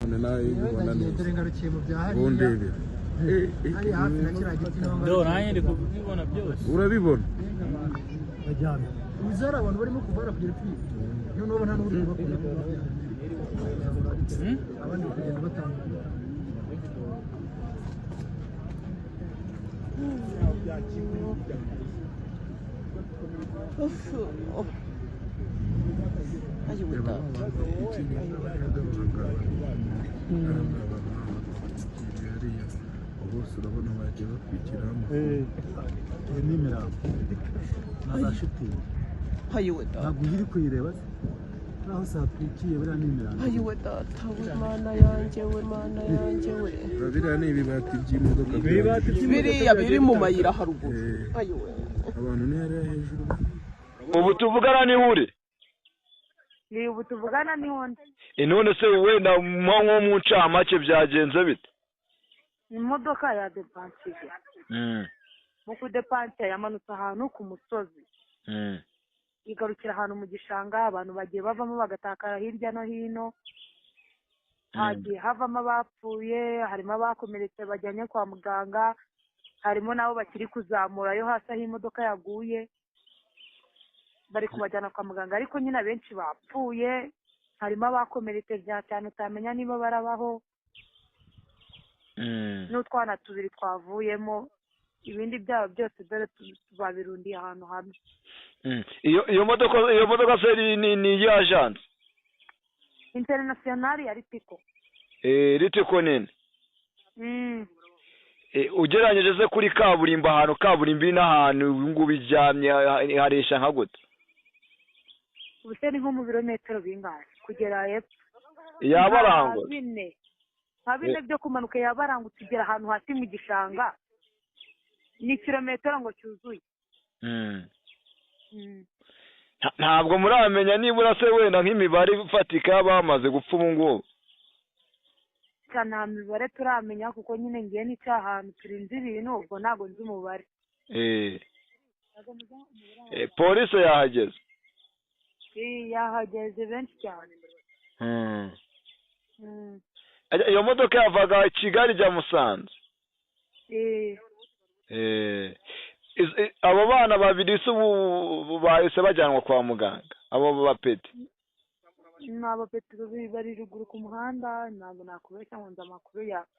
telefone nayo ubona neza bondebe nanjye ndi kubibona byose urabibona bajyana uzara abantu barimo kuvara kugera kuri none ubona nta n'uri kubakora abandi kugenda batandukanye bose urabona bagiye bakwikiramo n'imirambo n'abashitingi ntabwo iri kuyireba naho satwikiye buriya n'imirambo ayiwe data we mana yanjye we biriya ni ibibati by'imodoka biriya biri mu mayira haruguru ayiwe abantu ni hariya hejuru ubu tuvugana ni uri ni ubu tuvugana ni wundi none se wenda nko mu ncamake byagenze bite imodoka ya depansiye mu kudepansiya yamanutse ahantu ku musozi igarukira ahantu mu gishanga abantu bagiye bavamo bagatakara hirya no hino hagiye havamo abapfuye harimo abakomeretse bajyanye kwa muganga harimo nabo bakiri kuzamurayo hasi aho imodoka yaguye bari kubajyana kwa muganga ariko nyine abenshi bapfuye harimo abakomeretse bya cyane utamenya niba barabaho n'utwana tubiri twavuyemo ibindi byabo byose dore babirundiye ahantu hamwe iyo modoka se ni ya agence international ya Ritiko Ritiko nini ugereranyije se kuri kaburimbo ahantu kaburimbo n'ahantu ngubu ijyamye haresha nka gute ubuse ni nko mu birometero bingahe kugera hepfo yabarangwa nka bine byo kumanuka yabarangutse ugera ahantu hasi mu gishanga ni kilometero ngo cyuzuye ntabwo muramenya nibura se wenda nk'imibare ifatika y'abamaze gupfa ubu ngubu nta mibare turamenya kuko nyine ngiye n'icyahantu turinze ibintu ubwo ntabwo nzi umubare polisi yahageze yahageze benshi cyane iyo modoka yavaga Kigali ijya Musanze abo bana babiri se ubu bahise bajyanwa kwa muganga abo bapeti ni abapeti bari ruguru ku muhanda ntabwo nakubeshya ngo nzi amakuru yawe